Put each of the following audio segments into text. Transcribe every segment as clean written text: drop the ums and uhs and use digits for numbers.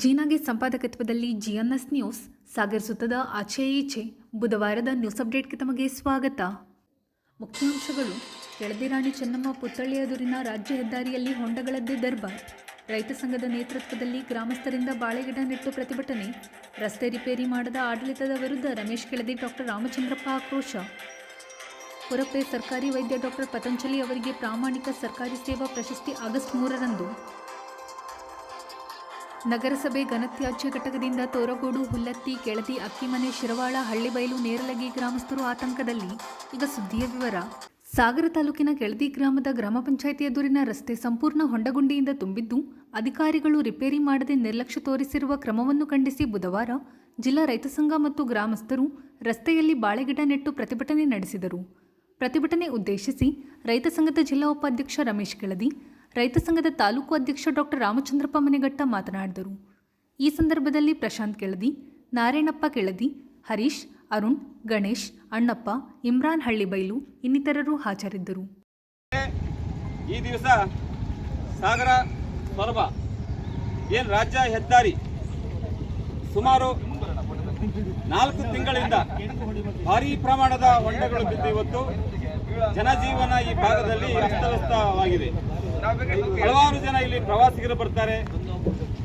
ಜೀನಾಗೆ ಸಂಪಾದಕತ್ವದಲ್ಲಿ ಜಿಎನ್ಎಸ್ news ಸಾಗರಿಸುತ್ತದೆ ಆಚೆ ಈಚೆ. ಬುಧವಾರದ news ಅಪ್ಡೇಟ್ಗೆ ತಮಗೆ ಸ್ವಾಗತ. ಮುಖ್ಯಾಂಶಗಳು: ಕೆಳದಿ ರಾಣಿ ಚೆನ್ನಮ್ಮ ಪುತ್ಥಳಿ ಎದುರಿನ ರಾಜ್ಯ ಹೆದ್ದಾರಿಯಲ್ಲಿ ಹೊಂಡಗಳದ್ದೇ ದರ್ಬಾರ್. ರೈತ ಸಂಘದ ನೇತೃತ್ವದಲ್ಲಿ ಗ್ರಾಮಸ್ಥರಿಂದ ಬಾಳೆಗಿಡ ನೆಟ್ಟು ಪ್ರತಿಭಟನೆ. ರಸ್ತೆ ರಿಪೇರಿ ಮಾಡದ ಆಡಳಿತದ ವಿರುದ್ಧ ರಮೇಶ್ ಕೆಳದಿ ಡಾಕ್ಟರ್ ರಾಮಚಂದ್ರಪ್ಪ ಆಕ್ರೋಶ. ಹೊರಪೆ ಸರ್ಕಾರಿ ವೈದ್ಯ ಡಾಕ್ಟರ್ ಪತಂಜಲಿ ಅವರಿಗೆ ಪ್ರಾಮಾಣಿಕ ಸರ್ಕಾರಿ ಸೇವಾ ಪ್ರಶಸ್ತಿ ಆಗಸ್ಟ್ 3ರಂದು. ನಗರಸಭೆ ಘನತ್ಯಾಜ್ಯ ಘಟಕದಿಂದ ತೋರಗೋಡು, ಹುಲ್ಲತ್ತಿ, ಕೆಳದಿ, ಅಕ್ಕಿಮನೆ, ಶಿರವಾಳ, ಹಳ್ಳಿಬೈಲು, ನೇರಲಗಿ ಗ್ರಾಮಸ್ಥರು ಆತಂಕದಲ್ಲಿ. ಈಗ ಸುದ್ದಿಯ ವಿವರ. ಸಾಗರ ತಾಲೂಕಿನ ಕೆಳದಿ ಗ್ರಾಮದ ಗ್ರಾಮ ಪಂಚಾಯಿತಿ ಎದುರಿನ ರಸ್ತೆ ಸಂಪೂರ್ಣ ಹೊಂಡಗುಂಡಿಯಿಂದ ತುಂಬಿದ್ದು, ಅಧಿಕಾರಿಗಳು ರಿಪೇರಿ ಮಾಡದೆ ನಿರ್ಲಕ್ಷ್ಯ ತೋರಿಸಿರುವ ಕ್ರಮವನ್ನು ಖಂಡಿಸಿ ಬುಧವಾರ ಜಿಲ್ಲಾ ರೈತ ಸಂಘ ಮತ್ತು ಗ್ರಾಮಸ್ಥರು ರಸ್ತೆಯಲ್ಲಿ ಬಾಳೆಗಿಡ ನೆಟ್ಟು ಪ್ರತಿಭಟನೆ ನಡೆಸಿದರು. ಪ್ರತಿಭಟನೆ ಉದ್ದೇಶಿಸಿ ರೈತ ಸಂಘದ ಜಿಲ್ಲಾ ಉಪಾಧ್ಯಕ್ಷ ರಮೇಶ್ ಕೆಳದಿ, ರೈತ ಸಂಘದ ತಾಲೂಕು ಅಧ್ಯಕ್ಷ ಡಾಕ್ಟರ್ ರಾಮಚಂದ್ರಪ್ಪ ಮನೆಘಟ್ಟ ಮಾತನಾಡಿದರು. ಈ ಸಂದರ್ಭದಲ್ಲಿ ಪ್ರಶಾಂತ್ ಕೆಳದಿ, ನಾರಾಯಣಪ್ಪ ಕೆಳದಿ, ಹರೀಶ್, ಅರುಣ್, ಗಣೇಶ್, ಅಣ್ಣಪ್ಪ, ಇಮ್ರಾನ್ ಹಳ್ಳಿಬೈಲು ಇನ್ನಿತರರು ಹಾಜರಿದ್ದರು. ಈ ದಿವಸ ಸಾಗರ ಸೊರಬ ಏನು ರಾಜ್ಯ ಹೆದ್ದಾರಿ ಸುಮಾರು 4 ತಿಂಗಳಿಂದ ಭಾರೀ ಪ್ರಮಾಣದ ಹೊಂಡಗಳು ಬಿದ್ದು ಇವತ್ತು ಜನಜೀವನ ಈ ಭಾಗದಲ್ಲಿ ಅಸ್ತವ್ಯಸ್ತವಾಗಿದೆ. ಹಲವಾರು ಜನ ಇಲ್ಲಿ ಪ್ರವಾಸಿಗರು ಬರ್ತಾರೆ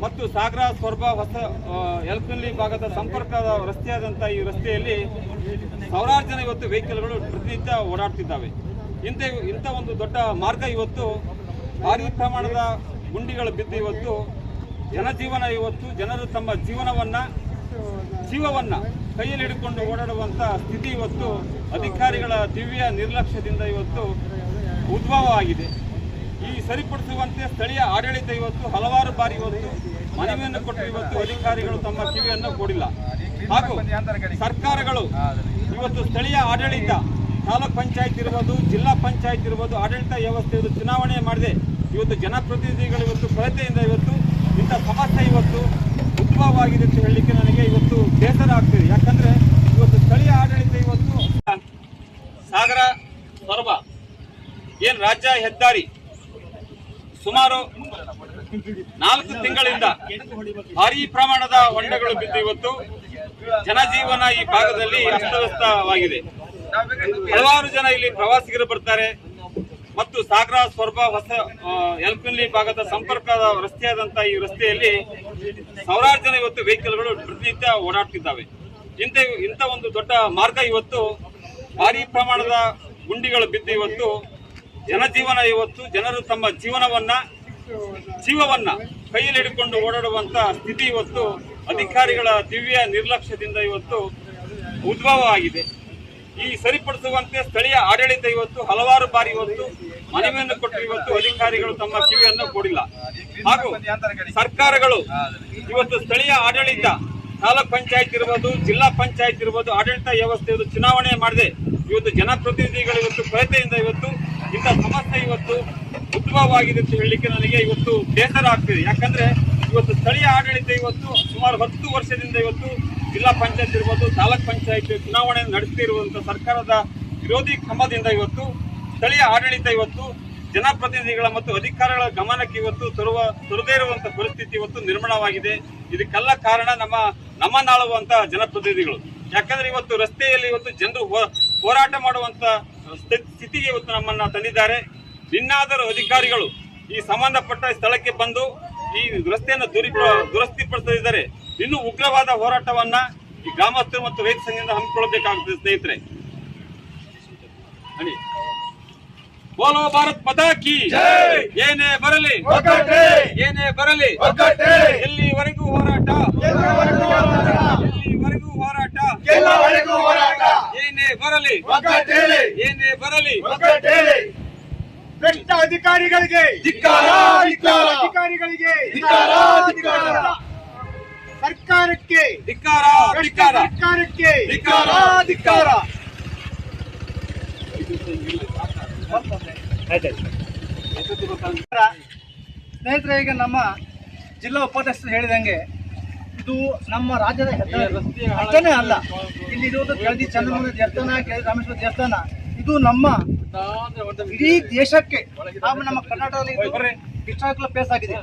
ಮತ್ತು ಸಾಗರ ಸೊರಬ ಹೊಸ ಯಲಕನಹಳ್ಳಿ ಭಾಗದ ಸಂಪರ್ಕದ ರಸ್ತೆಯಾದಂಥ ಈ ರಸ್ತೆಯಲ್ಲಿ ಸಾವಿರಾರು ಜನ ಇವತ್ತು ವೆಹಿಕಲ್ಗಳು ಪ್ರತಿನಿತ್ಯ ಓಡಾಡ್ತಿದ್ದಾವೆ. ಇಂಥ ಒಂದು ದೊಡ್ಡ ಮಾರ್ಗ ಇವತ್ತು ಭಾರೀ ಪ್ರಮಾಣದ ಗುಂಡಿಗಳು ಬಿದ್ದು ಇವತ್ತು ಜನಜೀವನ ಇವತ್ತು ಜನರು ತಮ್ಮ ಜೀವವನ್ನ ಕೈಯಲ್ಲಿ ಹಿಡಿದುಕೊಂಡು ಓಡಾಡುವಂಥ ಸ್ಥಿತಿ ಇವತ್ತು ಅಧಿಕಾರಿಗಳ ದಿವ್ಯ ನಿರ್ಲಕ್ಷ್ಯದಿಂದ ಇವತ್ತು ಉದ್ಭವ ಆಗಿದೆ. ಈ ಸರಿಪಡಿಸುವಂತೆ ಸ್ಥಳೀಯ ಆಡಳಿತ ಇವತ್ತು ಹಲವಾರು ಬಾರಿ ಇವತ್ತು ಮನವಿಯನ್ನು ಕೊಟ್ಟು ಇವತ್ತು ಅಧಿಕಾರಿಗಳು ತಮ್ಮ ಕಿವಿಯನ್ನು ಕೊಡಿಲ್ಲ. ಹಾಗೂ ಸರ್ಕಾರಗಳು ಇವತ್ತು ಸ್ಥಳೀಯ ಆಡಳಿತ, ತಾಲೂಕ್ ಪಂಚಾಯತ್ ಇರ್ಬೋದು, ಜಿಲ್ಲಾ ಪಂಚಾಯತ್ ಇರ್ಬೋದು, ಆಡಳಿತ ವ್ಯವಸ್ಥೆ ಚುನಾವಣೆ ಮಾಡದೆ ಇವತ್ತು ಜನಪ್ರತಿನಿಧಿಗಳು ಇವತ್ತು ಕೊರತೆಯಿಂದ ಇವತ್ತು ಇಂಥ ಸಮಸ್ಯೆ ಇವತ್ತು ಉದ್ಭವವಾಗಿದೆ ಅಂತ ಹೇಳಲಿಕ್ಕೆ ನನಗೆ ಇವತ್ತು ಬೇಸರ ಆಗ್ತಿದೆ. ಯಾಕಂದ್ರೆ ಇವತ್ತು ಸ್ಥಳೀಯ ಆಡಳಿತ ಇವತ್ತು ಸಾಗರ ಸೊರಬ ಏನು ರಾಜ್ಯ ಹೆದ್ದಾರಿ ಸುಮಾರು 4 ತಿಂಗಳಿಂದ ಭಾರೀ ಪ್ರಮಾಣದ ಹೊಂಡಗಳು ಬಿದ್ದು ಇವತ್ತು ಜನಜೀವನ ಈ ಭಾಗದಲ್ಲಿ ಅಸ್ತವ್ಯಸ್ತವಾಗಿದೆ. ಹಲವಾರು ಜನ ಇಲ್ಲಿ ಪ್ರವಾಸಿಗರು ಬರ್ತಾರೆ ಮತ್ತು ಸಾಗರ ಸೊರಬ ಹೊಸ ಯಲಕನಹಳ್ಳಿ ಭಾಗದ ಸಂಪರ್ಕದ ರಸ್ತೆಯಾದಂಥ ಈ ರಸ್ತೆಯಲ್ಲಿ ಸಾವಿರಾರು ಜನ ಇವತ್ತು ವೆಹಿಕಲ್ಗಳು ಪ್ರತಿನಿತ್ಯ ಓಡಾಡ್ತಿದ್ದಾವೆ. ಇಂಥ ಒಂದು ದೊಡ್ಡ ಮಾರ್ಗ ಇವತ್ತು ಭಾರೀ ಪ್ರಮಾಣದ ಗುಂಡಿಗಳು ಬಿದ್ದು ಇವತ್ತು ಜನಜೀವನ ಇವತ್ತು ಜನರು ತಮ್ಮ ಜೀವವನ್ನ ಕೈಯಲ್ಲಿ ಹಿಡಿದುಕೊಂಡು ಓಡಾಡುವಂತ ಸ್ಥಿತಿ ಇವತ್ತು ಅಧಿಕಾರಿಗಳ ದಿವ್ಯ ನಿರ್ಲಕ್ಷ್ಯದಿಂದ ಇವತ್ತು ಉದ್ಭವ ಆಗಿದೆ. ಈ ಸರಿಪಡಿಸುವಂತೆ ಸ್ಥಳೀಯ ಆಡಳಿತ ಇವತ್ತು ಹಲವಾರು ಬಾರಿ ಇವತ್ತು ಮನವಿಯನ್ನು ಕೊಟ್ಟು ಇವತ್ತು ಅಧಿಕಾರಿಗಳು ತಮ್ಮ ಕಿವಿಯನ್ನು ಕೊಡಿಲ್ಲ. ಹಾಗೂ ಸರ್ಕಾರಗಳು ಇವತ್ತು ಸ್ಥಳೀಯ ಆಡಳಿತ, ತಾಲೂಕ್ ಪಂಚಾಯತ್ ಇರ್ಬೋದು, ಜಿಲ್ಲಾ ಪಂಚಾಯತ್ ಇರ್ಬೋದು, ಆಡಳಿತ ವ್ಯವಸ್ಥೆ ಚುನಾವಣೆ ಮಾಡದೆ ಇವತ್ತು ಜನಪ್ರತಿನಿಧಿಗಳು ಇವತ್ತು ಕೊರತೆಯಿಂದ ಇವತ್ತು ಇಂಥ ಸಮಸ್ಯೆ ಇವತ್ತು ಉದ್ಭವವಾಗಿದೆ ಅಂತ ಹೇಳಲಿಕ್ಕೆ ನನಗೆ ಇವತ್ತು ಬೇಸರ ಆಗ್ತಿದೆ. ಯಾಕಂದ್ರೆ ಇವತ್ತು ಸ್ಥಳೀಯ ಆಡಳಿತ ಇವತ್ತು ಸುಮಾರು 10 ವರ್ಷದಿಂದ ಇವತ್ತು ಜಿಲ್ಲಾ ಪಂಚಾಯತ್ ಇರ್ಬೋದು, ತಾಲೂಕ್ ಪಂಚಾಯತ್ ಚುನಾವಣೆ ನಡೆಸ್ತಿರುವಂತ ಸರ್ಕಾರದ ವಿರೋಧಿ ಕ್ರಮದಿಂದ ಇವತ್ತು ಸ್ಥಳೀಯ ಆಡಳಿತ ಇವತ್ತು ಜನಪ್ರತಿನಿಧಿಗಳ ಮತ್ತು ಅಧಿಕಾರಿಗಳ ಗಮನಕ್ಕೆ ಇವತ್ತು ತರದೇ ಇರುವಂತ ಪರಿಸ್ಥಿತಿ ಇವತ್ತು ನಿರ್ಮಾಣವಾಗಿದೆ. ಇದಕ್ಕೆಲ್ಲ ಕಾರಣ ನಮ್ಮನ್ನಾಳುವಂತ ಜನಪ್ರತಿನಿಧಿಗಳು. ಯಾಕಂದ್ರೆ ಇವತ್ತು ರಸ್ತೆಯಲ್ಲಿ ಇವತ್ತು ಜನರು ಹೋರಾಟ ಮಾಡುವಂತ ಸ್ಥಿತಿಗೆ ಇವತ್ತು ನಮ್ಮನ್ನ ತಂದಿದ್ದಾರೆ. ಇನ್ನಾದರೂ ಅಧಿಕಾರಿಗಳು ಈ ಸಂಬಂಧಪಟ್ಟ ಸ್ಥಳಕ್ಕೆ ಬಂದು ಈ ರಸ್ತೆಯನ್ನು ದುರಸ್ತಿಪಡಿಸದಿದ್ದರೆ ಇನ್ನೂ ಉಗ್ರವಾದ ಹೋರಾಟವನ್ನ ಈ ಗ್ರಾಮಸ್ಥರು ಮತ್ತು ರೈತ ಸಂಘದಿಂದ ಹಮ್ಮಿಕೊಳ್ಳಬೇಕಾಗುತ್ತದೆ. ಸ್ನೇಹಿತರೆ, ಬೋಲೋ ಭಾರತ್ ಮಾತಾ ಕಿ ಏನೇ ಬರಲಿ ಎಲ್ಲಿವರೆಗೂ ಹೋರಾಟ ಏನೇ ಬರಲಿ ಭ್ರಷ್ಟ ಅಧಿಕಾರಿಗಳಿಗೆ ಸರ್ಕಾರಕ್ಕೆ ಸ್ನೇಹಿತರೆ, ಈಗ ನಮ್ಮ ಜಿಲ್ಲಾ ಉಪಾಧ್ಯಕ್ಷರು ಹೇಳಿದಂಗೆ ಇದು ನಮ್ಮ ರಾಜ್ಯದ ಅಷ್ಟೇ ಅಲ್ಲ, ಇಲ್ಲಿ ಇರುವುದು ಕೆಳದಿ ಚೆನ್ನಮ್ಮನ ದೇವಸ್ಥಾನ, ಕೆಳದಿ ರಾಮೇಶ್ವರ ದೇವಸ್ಥಾನ, ಇದು ನಮ್ಮ ಇಡೀ ದೇಶಕ್ಕೆ ನಮ್ಮ ಕರ್ನಾಟಕದಲ್ಲಿ ಹಿಸ್ಟಾರಿಕಲ್ ಪ್ಲೇಸ್ ಆಗಿದೆ.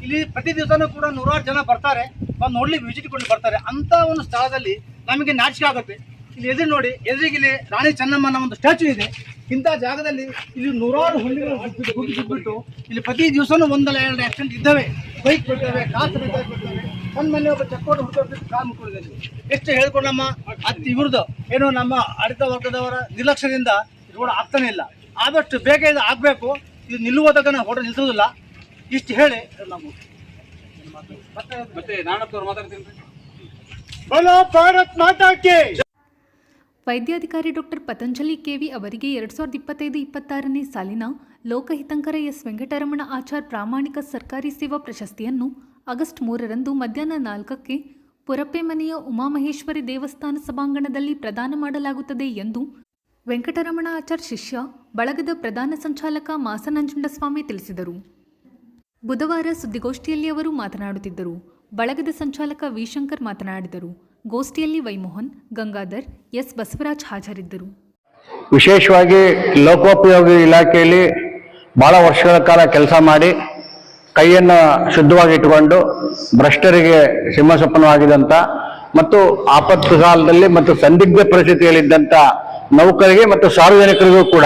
ಇಲ್ಲಿ ಪ್ರತಿ ದಿವಸನೂ ಕೂಡ ನೂರಾರು ಜನ ಬರ್ತಾರೆ, ಬಂದು ನೋಡ್ಲಿಕ್ಕೆ ವಿಸಿಟ್ ಕೊಂಡು ಬರ್ತಾರೆ. ಅಂತ ಒಂದು ಸ್ಥಳದಲ್ಲಿ ನಮಗೆ ನಾಚಿಕೆ ಆಗುತ್ತೆ. ಇಲ್ಲಿ ಎದುರು ನೋಡಿ, ಎದುರಿಗಿಲ್ಲಿ ರಾಣಿ ಚೆನ್ನಮ್ಮನ ಒಂದು ಸ್ಟ್ಯಾಚು ಇದೆ. ಇಂಥ ಜಾಗದಲ್ಲಿ ಇಲ್ಲಿ ನೂರಾರು ಹುಲ್ಲಿಗಳು ಬಿಟ್ಟು ಇಲ್ಲಿ ಪ್ರತಿ ದಿವಸನೂ ಒಂದಲ್ಲ ಎರಡು ಆಕ್ಸಿಡೆಂಟ್ ಇದ್ದಾವೆ. ಬೈಕ್ ಬಿಡ್ತವೆ, ಕಾಸು ಬಿಡ್ತವೆ. ಒಂದು ಮನೆ ಒಬ್ಬ ಚಕ್ಕೋಡು ಹುಡುಕೋದು ಕಾಲು ಮುಕ್ಕೊಂಡಿದೆ. ಎಷ್ಟು ಹೇಳ್ಕೊಂಡು ನಮ್ಮ ಅತ್ತಿ ಇವ್ರದ್ದು ಏನೋ ನಮ್ಮ ಆಡಳಿತ ವರ್ಗದವರ ನಿರ್ಲಕ್ಷ್ಯದಿಂದ ರೋಡ್ ಆಗ್ತಾನೆ ಇಲ್ಲ. ಆದಷ್ಟು ಬೇಗ ಇದು ಆಗಬೇಕು. ಇದು ನಿಲ್ಲುವುದಾಗ ನಾವು ಹೊರ ನಿಲ್ಸೋದಿಲ್ಲ. ಇಷ್ಟು ಹೇಳಿ ನಾವು ಮತ್ತೆ ನಾಣಪ್ಪವ್ರು ಮಾತಾಡ್ತೀನಿ. ಬೋಲೋ ಭಾರತ್ ಮಾತಾ ಕಿ. ವೈದ್ಯಾಧಿಕಾರಿ ಡಾಕ್ಟರ್ ಪತಂಜಲಿ ಕೆವಿ ಅವರಿಗೆ 2025-26ನೇ ಸಾಲಿನ ಲೋಕಹಿತಂಕರ ಎಸ್ ವೆಂಕಟರಮಣ ಆಚಾರ್ ಪ್ರಾಮಾಣಿಕ ಸರ್ಕಾರಿ ಸೇವಾ ಪ್ರಶಸ್ತಿಯನ್ನು ಆಗಸ್ಟ್ 3ರಂದು ಮಧ್ಯಾಹ್ನ 4ಕ್ಕೆ ಪುರಪ್ಪೆಮನೆಯ ಉಮಾಮಹೇಶ್ವರಿ ದೇವಸ್ಥಾನ ಸಭಾಂಗಣದಲ್ಲಿ ಪ್ರದಾನ ಮಾಡಲಾಗುತ್ತದೆ ಎಂದು ವೆಂಕಟರಮಣ ಆಚಾರ್ ಶಿಷ್ಯ ಬಳಗದ ಪ್ರಧಾನ ಸಂಚಾಲಕ ಮಾಸನಂಜುಂಡಸ್ವಾಮಿ ತಿಳಿಸಿದರು. ಬುಧವಾರ ಸುದ್ದಿಗೋಷ್ಠಿಯಲ್ಲಿ ಅವರು ಮಾತನಾಡುತ್ತಿದ್ದರು. ಬಳಗದ ಸಂಚಾಲಕ ವಿ ಶಂಕರ್ ಮಾತನಾಡಿದರು. ಗೋಷ್ಠಿಯಲ್ಲಿ ವೈಮೋಹನ್, ಗಂಗಾಧರ್, ಎಸ್ ಬಸವರಾಜ್ ಹಾಜರಿದ್ದರು. ವಿಶೇಷವಾಗಿ ಲೋಕೋಪಯೋಗಿ ಇಲಾಖೆಯಲ್ಲಿ ಭಾಳ ವರ್ಷಗಳ ಕಾಲ ಕೆಲಸ ಮಾಡಿ ಕೈಯನ್ನು ಶುದ್ಧವಾಗಿಟ್ಟುಕೊಂಡು ಭ್ರಷ್ಟರಿಗೆ ಸಿಂಹಸಪ್ಪನವಾಗಿದ್ದಂಥ ಮತ್ತು ಆಪತ್ತು ಕಾಲದಲ್ಲಿ ಮತ್ತು ಸಂದಿಗ್ಧ ಪರಿಸ್ಥಿತಿಯಲ್ಲಿದ್ದಂಥ ನೌಕರಿಗೆ ಮತ್ತು ಸಾರ್ವಜನಿಕರಿಗೂ ಕೂಡ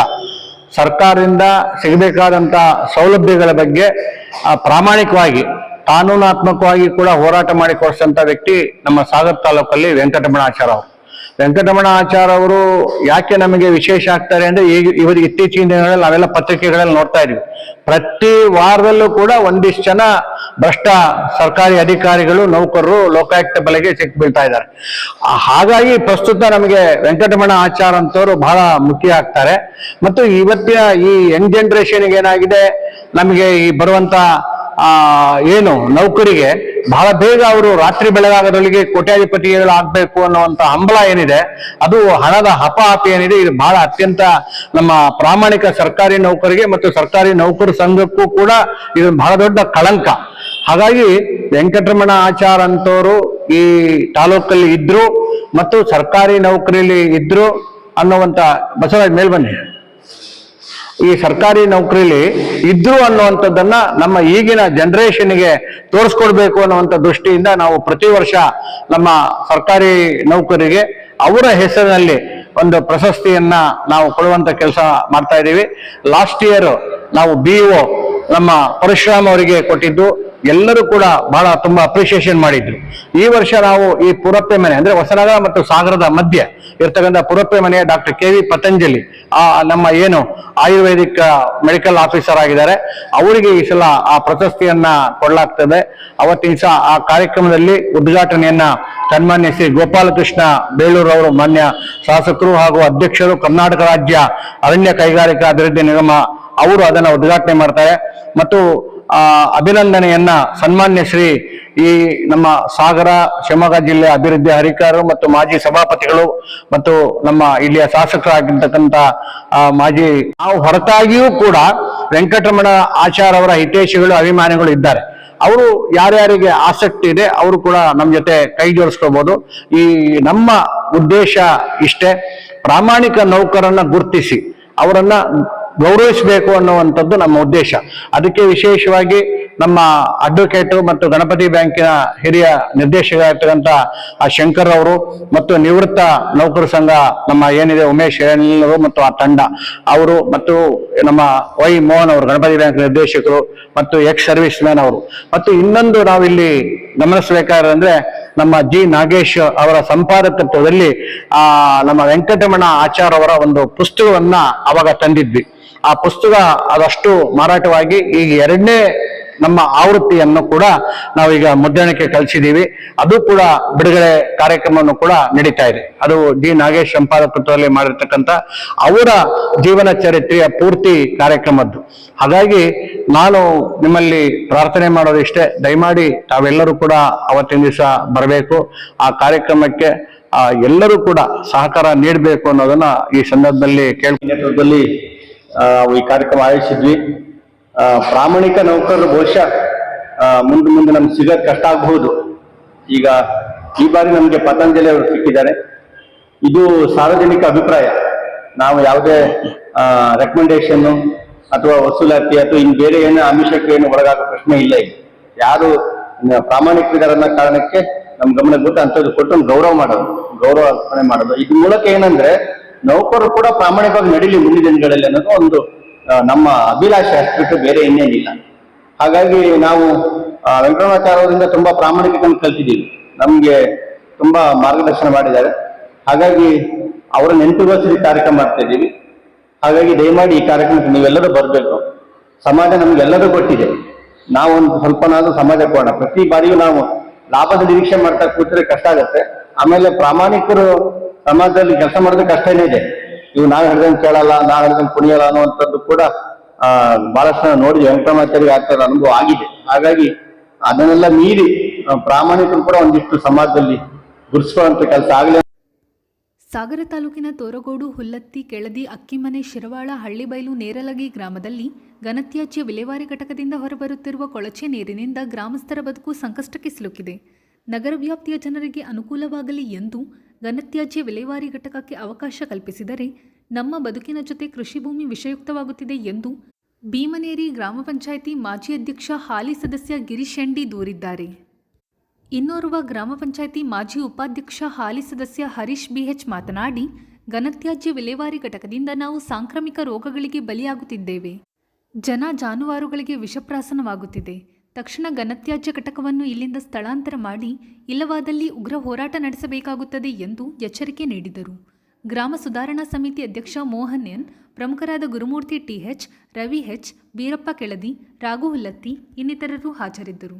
ಸರ್ಕಾರದಿಂದ ಸಿಗಬೇಕಾದಂಥ ಸೌಲಭ್ಯಗಳ ಬಗ್ಗೆ ಪ್ರಾಮಾಣಿಕವಾಗಿ ಕಾನೂನಾತ್ಮಕವಾಗಿ ಕೂಡ ಹೋರಾಟ ಮಾಡಿ ಕೊಡಿಸಿದಂಥ ವ್ಯಕ್ತಿ ನಮ್ಮ ಸಾಗರ ತಾಲೂಕಲ್ಲಿ ವೆಂಕಟರಮಣ ಆಚಾರ್ ಅವರು. ವೆಂಕಟರಮಣ ಆಚಾರ್ ಅವರು ಯಾಕೆ ನಮಗೆ ವಿಶೇಷ ಆಗ್ತಾರೆ ಅಂದ್ರೆ ಇವರಿಗೆ ಇತ್ತೀಚಿನ ದಿನಗಳಲ್ಲಿ ನಾವೆಲ್ಲ ಪತ್ರಿಕೆಗಳಲ್ಲಿ ನೋಡ್ತಾ ಇದೀವಿ. ಪ್ರತಿ ವಾರದಲ್ಲೂ ಕೂಡ ಒಂದಿಷ್ಟು ಜನ ಭ್ರಷ್ಟ ಸರ್ಕಾರಿ ಅಧಿಕಾರಿಗಳು, ನೌಕರರು ಲೋಕಾಯುಕ್ತ ಬಲೆಗೆ ಸಿಕ್ ಬೀಳ್ತಾ ಇದ್ದಾರೆ. ಹಾಗಾಗಿ ಪ್ರಸ್ತುತ ನಮಗೆ ವೆಂಕಟರಮಣ ಆಚಾರ್ ಅಂತವರು ಬಹಳ ಮುಖ್ಯ ಆಗ್ತಾರೆ. ಮತ್ತು ಇವತ್ತಿನ ಈ ಯಂಗ್ ಜನರೇಷನ್ಗೆ ಏನಾಗಿದೆ, ನಮಗೆ ಈ ಬರುವಂತ ಏನು ನೌಕರಿಗೆ ಬಹಳ ಬೇಗ ಅವರು ರಾತ್ರಿ ಬೆಳಗಾಗದೊಳಗೆ ಕೋಟ್ಯಾಧಿಪತಿಗಳಾಗಬೇಕು ಅನ್ನುವಂಥ ಹಂಬಲ ಏನಿದೆ, ಅದು ಹಣದ ಹಪಾಹಪಿ ಏನಿದೆ, ಇದು ಬಹಳ ಅತ್ಯಂತ ನಮ್ಮ ಪ್ರಾಮಾಣಿಕ ಸರ್ಕಾರಿ ನೌಕರಿಗೆ ಮತ್ತು ಸರ್ಕಾರಿ ನೌಕರ ಸಂಘಕ್ಕೂ ಕೂಡ ಇದು ಬಹಳ ದೊಡ್ಡ ಕಳಂಕ. ಹಾಗಾಗಿ ವೆಂಕಟರಮಣ ಆಚಾರ್ ಅಂತವರು ಈ ತಾಲೂಕಲ್ಲಿ ಇದ್ರು ಮತ್ತು ಸರ್ಕಾರಿ ನೌಕರಿಯಲ್ಲಿ ಇದ್ರು ಅನ್ನುವಂಥ ಬಸವರಾಜ್ ಮೇಲ್ ಬನ್ನಿ, ಈ ಸರ್ಕಾರಿ ನೌಕರಿಲಿ ಇದ್ರು ಅನ್ನುವಂಥದ್ದನ್ನ ನಮ್ಮ ಈಗಿನ ಜನರೇಷನ್ಗೆ ತೋರಿಸ್ಕೊಡ್ಬೇಕು ಅನ್ನುವಂಥ ದೃಷ್ಟಿಯಿಂದ ನಾವು ಪ್ರತಿ ವರ್ಷ ನಮ್ಮ ಸರ್ಕಾರಿ ನೌಕರಿಗೆ ಅವರ ಹೆಸರಿನಲ್ಲಿ ಒಂದು ಪ್ರಶಸ್ತಿಯನ್ನ ನಾವು ಕೊಡುವಂತ ಕೆಲಸ ಮಾಡ್ತಾ ಇದ್ದೀವಿ. ಲಾಸ್ಟ್ ಇಯರ್ ನಾವು BO ನಮ್ಮ ಪರಶುರಾಮ್ ಅವರಿಗೆ ಕೊಟ್ಟಿದ್ದು, ಎಲ್ಲರೂ ಕೂಡ ಬಹಳ ತುಂಬಾ ಅಪ್ರಿಸಿಯೇಷನ್ ಮಾಡಿದ್ರು. ಈ ವರ್ಷ ನಾವು ಈ ಪುರಪ್ಪೆ ಮನೆ ಅಂದ್ರೆ ಹೊಸನಗರ ಮತ್ತು ಸಾಗರದ ಮಧ್ಯೆ ಇರ್ತಕ್ಕಂಥ ಪುರಪ್ಪೆ ಮನೆಯ ಡಾಕ್ಟರ್ KV ಪತಂಜಲಿ ನಮ್ಮ ಏನು ಆಯುರ್ವೇದಿಕ್ ಮೆಡಿಕಲ್ ಆಫೀಸರ್ ಆಗಿದ್ದಾರೆ, ಅವರಿಗೆ ಈ ಸಲ ಆ ಪ್ರಶಸ್ತಿಯನ್ನ ಕೊಡಲಾಗ್ತದೆ. ಅವತ್ತಿನ ದಿವಸ ಆ ಕಾರ್ಯಕ್ರಮದಲ್ಲಿ ಉದ್ಘಾಟನೆಯನ್ನ ಸನ್ಮಾನ್ಯ ಶ್ರೀ ಗೋಪಾಲಕೃಷ್ಣ ಬೇಳೂರು ಅವರು, ಮಾನ್ಯ ಶಾಸಕರು ಹಾಗೂ ಅಧ್ಯಕ್ಷರು, ಕರ್ನಾಟಕ ರಾಜ್ಯ ಅರಣ್ಯ ಕೈಗಾರಿಕಾ ಅಭಿವೃದ್ಧಿ ನಿಗಮ ಅವರು ಅದನ್ನ ಉದ್ಘಾಟನೆ ಮಾಡ್ತಾರೆ. ಮತ್ತು ಅಭಿನಂದನೆಯನ್ನ ಸನ್ಮಾನ್ಯ ಶ್ರೀ ಈ ನಮ್ಮ ಸಾಗರ ಶಿವಮೊಗ್ಗ ಜಿಲ್ಲೆ ಅಭಿವೃದ್ಧಿ ಅಧಿಕಾರಿಗಳು ಮತ್ತು ಮಾಜಿ ಸಭಾಪತಿಗಳು ಮತ್ತು ನಮ್ಮ ಇಲ್ಲಿಯ ಶಾಸಕರಾಗಿರ್ತಕ್ಕಂಥ ಮಾಜಿ ನಾವು ಹೊರತಾಗಿಯೂ ಕೂಡ ವೆಂಕಟರಮಣ ಆಚಾರ್ ಅವರ ಹಿತೈಷಿಗಳು, ಅಭಿಮಾನಿಗಳು ಇದ್ದಾರೆ. ಅವರು ಯಾರ್ಯಾರಿಗೆ ಆಸಕ್ತಿ ಇದೆ ಅವರು ಕೂಡ ನಮ್ಮ ಜೊತೆ ಕೈ ಜೋಡಿಸ್ಕೋಬಹುದು. ಈ ನಮ್ಮ ಉದ್ದೇಶ ಇಷ್ಟೇ, ಪ್ರಾಮಾಣಿಕ ನೌಕರನ್ನ ಗುರುತಿಸಿ ಅವರನ್ನ ಗೌರವಿಸಬೇಕು ಅನ್ನುವಂಥದ್ದು ನಮ್ಮ ಉದ್ದೇಶ. ಅದಕ್ಕೆ ವಿಶೇಷವಾಗಿ ನಮ್ಮ ಅಡ್ವೊಕೇಟ್ ಮತ್ತು ಗಣಪತಿ ಬ್ಯಾಂಕಿನ ಹಿರಿಯ ನಿರ್ದೇಶಕರಾಗಿರ್ತಕ್ಕಂಥ ಶಂಕರ್ ಅವರು ಮತ್ತು ನಿವೃತ್ತ ನೌಕರ ಸಂಘ ನಮ್ಮ ಏನಿದೆ ಉಮೇಶ್ ಅವರು ಮತ್ತು ಆ ತಂಡ ಅವರು ಮತ್ತು ನಮ್ಮ ವೈ ಮೋಹನ್ ಅವರು ಗಣಪತಿ ಬ್ಯಾಂಕ್ ನಿರ್ದೇಶಕರು ಮತ್ತು ಎಕ್ಸ್ ಸರ್ವಿಸ್ ಮ್ಯಾನ್ ಅವರು ಮತ್ತು ಇನ್ನೊಂದು ನಾವಿಲ್ಲಿ ಗಮನಿಸಬೇಕಾದ್ರೆ ನಮ್ಮ ಜಿ ನಾಗೇಶ್ ಅವರ ಸಂಪಾದಕತ್ವದಲ್ಲಿ ನಮ್ಮ ವೆಂಕಟರಮಣ ಆಚಾರ್ ಅವರ ಒಂದು ಪುಸ್ತಕವನ್ನ ಅವಾಗ ತಂದಿದ್ವಿ. ಆ ಪುಸ್ತಕ ಅದಷ್ಟು ಮಾರಾಟವಾಗಿ ಈಗ 2ನೇ ನಮ್ಮ ಆವೃತ್ತಿಯನ್ನು ಕೂಡ ನಾವೀಗ ಮುದ್ರಣಕ್ಕೆ ಕಳಿಸಿದ್ದೀವಿ. ಅದು ಕೂಡ ಬಿಡುಗಡೆ ಕಾರ್ಯಕ್ರಮವನ್ನು ಕೂಡ ನಡೀತಾ ಇದೆ. ಅದು ಜಿ ನಾಗೇಶ್ ಸಂಪಾದಕತ್ವದಲ್ಲಿ ಮಾಡಿರ್ತಕ್ಕಂಥ ಅವರ ಜೀವನ ಚರಿತ್ರೆಯ ಪೂರ್ತಿ ಕಾರ್ಯಕ್ರಮದ್ದು. ಹಾಗಾಗಿ ನಾನು ನಿಮ್ಮಲ್ಲಿ ಪ್ರಾರ್ಥನೆ ಮಾಡೋದು ಇಷ್ಟೇ, ದಯಮಾಡಿ ತಾವೆಲ್ಲರೂ ಕೂಡ ಅವತ್ತಿನ ದಿವಸ ಬರಬೇಕು. ಆ ಕಾರ್ಯಕ್ರಮಕ್ಕೆ ಎಲ್ಲರೂ ಕೂಡ ಸಹಕಾರ ನೀಡಬೇಕು ಅನ್ನೋದನ್ನ ಈ ಸಂದರ್ಭದಲ್ಲಿ ನೇತೃತ್ವದಲ್ಲಿ ಈ ಕಾರ್ಯಕ್ರಮ ಆಯೋಜಿಸಿದ್ವಿ. ಪ್ರಾಮಾಣಿಕ ನೌಕರರು ಬಹುಶಃ ಮುಂದೆ ನಮ್ಗೆ ಸಿಗೋದು ಕಷ್ಟ ಆಗಬಹುದು. ಈಗ ಈ ಬಾರಿ ನಮ್ಗೆ ಪತಂಜಲಿ ಅವರು ಸಿಕ್ಕಿದ್ದಾರೆ. ಇದು ಸಾರ್ವಜನಿಕ ಅಭಿಪ್ರಾಯ, ನಾವು ಯಾವುದೇ ರೆಕಮೆಂಡೇಶನ್ ಅಥವಾ ವಸೂಲಾತಿ ಅಥವಾ ಇನ್ನು ಬೇರೆ ಏನು ಆಮಿಷಕ್ಕೆ ಏನು ಒಳಗಾಗೋ ಪ್ರಶ್ನೆ ಇಲ್ಲ. ಯಾರು ಪ್ರಾಮಾಣಿಕರಿದ್ದಾರೆ ಅನ್ನೋ ಕಾರಣಕ್ಕೆ ನಮ್ ಗಮನಕ್ಕೆ ಗೊತ್ತು ಅಂಥದ್ದು ಕೊಟ್ಟು ಒಂದು ಗೌರವ ಅರ್ಪಣೆ ಮಾಡೋದು. ಇದ್ರ ಮೂಲಕ ಏನಂದ್ರೆ ನೌಕರರು ಕೂಡ ಪ್ರಾಮಾಣಿಕವಾಗಿ ನಡೀಲಿ ಮುಂದಿನ ದಿನಗಳಲ್ಲಿ ಅನ್ನೋದು ಒಂದು ನಮ್ಮ ಅಭಿಲಾಷೆ, ಅಷ್ಟು ಬೇರೆ ಇನ್ನೇನಿಲ್ಲ. ಹಾಗಾಗಿ ನಾವು ವೆಂಕಟರಮಣಾಚಾರ್ಯ ಅವರಿಂದ ತುಂಬಾ ಪ್ರಾಮಾಣಿಕತೆಯನ್ನು ಕಲ್ತಿದ್ದೀವಿ, ನಮ್ಗೆ ತುಂಬಾ ಮಾರ್ಗದರ್ಶನ ಮಾಡಿದ್ದಾರೆ. ಹಾಗಾಗಿ ಅವರ ನೆನಪುಗೋಸ್ಕರ ಈ ಕಾರ್ಯಕ್ರಮ ಮಾಡ್ತಾ ಇದ್ದೀವಿ. ಹಾಗಾಗಿ ದಯಮಾಡಿ ಈ ಕಾರ್ಯಕ್ರಮಕ್ಕೆ ನೀವೆಲ್ಲರೂ ಬರಬೇಕು. ಸಮಾಜ ನಮ್ಗೆಲ್ಲರೂ ಕೊಟ್ಟಿದೆ, ನಾವೊಂದು ಸ್ವಲ್ಪನಾದ್ರೂ ಸಮಾಜ ಕೊಡೋಣ. ಪ್ರತಿ ಬಾರಿಯೂ ನಾವು ಲಾಭದ ನಿರೀಕ್ಷೆ ಮಾಡ್ತಾ ಕೂತ್ರೆ ಕಷ್ಟ ಆಗುತ್ತೆ. ಆಮೇಲೆ ಪ್ರಾಮಾಣಿಕರು ಸಮಾಜದಲ್ಲಿ ಕೆಲಸ ಮಾಡೋದು ಕಷ್ಟನೇ ಇದೆ. ಇವು ನಾವು ಹಿಡ್ದಂಗೆ ಕೇಳಲ್ಲ, ನಾವು ಹಿಡ್ದಂಗೆ ಕುಣಿಯಲ್ಲ ಅನ್ನುವಂಥದ್ದು ಕೂಡ ಬಹಳಷ್ಟು ನೋಡಿ ವೆಂಕಟರಮಣಾಚಾರ್ಯ ಆಗ್ತದ ಅನುಭವ ಆಗಿದೆ. ಹಾಗಾಗಿ ಅದನ್ನೆಲ್ಲ ಮೀರಿ ಪ್ರಾಮಾಣಿಕರು ಕೂಡ ಒಂದಿಷ್ಟು ಸಮಾಜದಲ್ಲಿ ಗುರುತಿಸುವಂತ ಕೆಲಸ ಆಗಲಿ. ಸಾಗರ ತಾಲೂಕಿನ ತೋರಗೋಡು, ಹುಲ್ಲತ್ತಿ, ಕೆಳದಿ, ಅಕ್ಕಿಮನೆ, ಶಿರವಾಳ, ಹಳ್ಳಿಬೈಲು, ನೇರಲಗಿ ಗ್ರಾಮದಲ್ಲಿ ಘನತ್ಯಾಜ್ಯ ವಿಲೇವಾರಿ ಘಟಕದಿಂದ ಹೊರಬರುತ್ತಿರುವ ಕೊಳಚೆ ನೀರಿನಿಂದ ಗ್ರಾಮಸ್ಥರ ಬದುಕು ಸಂಕಷ್ಟಕ್ಕೆ ಸಿಲುಕಿದೆ. ನಗರ ವ್ಯಾಪ್ತಿಯ ಜನರಿಗೆ ಅನುಕೂಲವಾಗಲಿ ಎಂದು ಘನತ್ಯಾಜ್ಯ ವಿಲೇವಾರಿ ಘಟಕಕ್ಕೆ ಅವಕಾಶ ಕಲ್ಪಿಸಿದರೆ ನಮ್ಮ ಬದುಕಿನ ಜೊತೆ ಕೃಷಿ ಭೂಮಿ ವಿಷಯುಕ್ತವಾಗುತ್ತಿದೆ ಎಂದು ಭೀಮನೇರಿ ಗ್ರಾಮ ಪಂಚಾಯಿತಿ ಮಾಜಿ ಅಧ್ಯಕ್ಷ ಹಾಲಿ ಸದಸ್ಯ ಗಿರೀಶ್ ಶೆಂಡಿ ದೂರಿದ್ದಾರೆ. ಇನ್ನೋರ್ವ ಗ್ರಾಮ ಪಂಚಾಯಿತಿ ಮಾಜಿ ಉಪಾಧ್ಯಕ್ಷ ಹಾಲಿ ಸದಸ್ಯ ಹರೀಶ್ ಬಿಎಚ್ ಮಾತನಾಡಿ, ಘನತ್ಯಾಜ್ಯ ವಿಲೇವಾರಿ ಘಟಕದಿಂದ ನಾವು ಸಾಂಕ್ರಾಮಿಕ ರೋಗಗಳಿಗೆ ಬಲಿಯಾಗುತ್ತಿದ್ದೇವೆ. ಜನ ಜಾನುವಾರುಗಳಿಗೆ ವಿಷಪ್ರಾಸನವಾಗುತ್ತಿದೆ. ತಕ್ಷಣ ಘನತ್ಯಾಜ್ಯ ಘಟಕವನ್ನು ಇಲ್ಲಿಂದ ಸ್ಥಳಾಂತರ ಮಾಡಿ, ಇಲ್ಲವಾದಲ್ಲಿ ಉಗ್ರ ಹೋರಾಟ ನಡೆಸಬೇಕಾಗುತ್ತದೆ ಎಂದು ಎಚ್ಚರಿಕೆ ನೀಡಿದರು. ಗ್ರಾಮ ಸುಧಾರಣಾ ಸಮಿತಿ ಅಧ್ಯಕ್ಷ ಮೋಹನ್ ಎನ್, ಪ್ರಮುಖರಾದ ಗುರುಮೂರ್ತಿ ಟಿಎಚ್, ರವಿ ಎಚ್, ಬೀರಪ್ಪ ಕೆಳದಿ, ರಾಘು ಹುಲ್ಲತ್ತಿ ಇನ್ನಿತರರು ಹಾಜರಿದ್ದರು.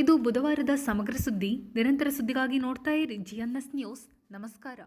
ಇದು ಬುಧವಾರದ ಸಮಗ್ರ ಸುದ್ದಿ. ನಿರಂತರ ಸುದ್ದಿಗಾಗಿ ನೋಡ್ತಾ ಇರಿ GNS ನ್ಯೂಸ್. ನಮಸ್ಕಾರ.